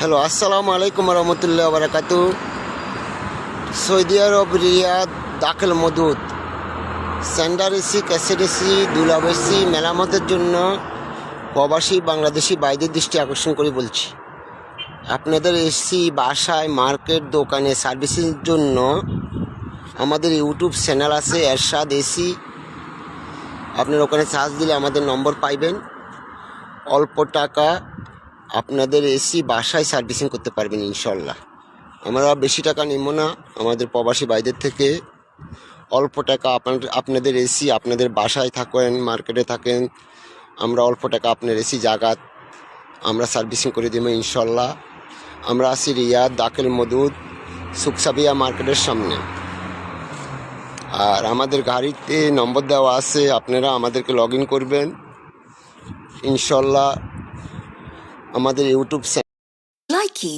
Hello, আসসালামু আলাইকুম রহমতুল্লাহ বারাকাতু। সৌদি আরব রিয়াদ দাখিল মদুদ স্যান্ডার এসি, ক্যাসেট এসি, দুলাভ এসি মেরামতের জন্য প্রবাসী বাংলাদেশি বাইরের দৃষ্টি আকর্ষণ করে বলছি, আপনাদের এসি বাসায়, মার্কেট, দোকানে সার্ভিসের জন্য আমাদের ইউটিউব চ্যানেল আছে এরশাদ এসি। আপনার ওখানে সার্চ দিলে আমাদের নম্বর পাইবেন। অল্প টাকা আপনাদের এসি বাসায় সার্ভিসিং করতে পারবেন ইনশাল্লাহ। আমরা বেশি টাকা নিব না আমাদের প্রবাসী ভাইদের থেকে। অল্প টাকা আপনাদের এসি আপনাদের বাসায় থাকেন, মার্কেটে থাকেন, আমরা অল্প টাকা আপনার এসি জাগাত আমরা সার্ভিসিং করে দেবো ইনশাল্লাহ। আমরা আছি রিয়াদ দাখিল মদুদ সুকসাবিয়া মার্কেটের সামনে। আর আমাদের গাড়িতে নম্বর দেওয়া আছে, আপনারা আমাদেরকে লগ ইন করবেন ইনশাল্লাহ। আমাদের ইউটিউব Likey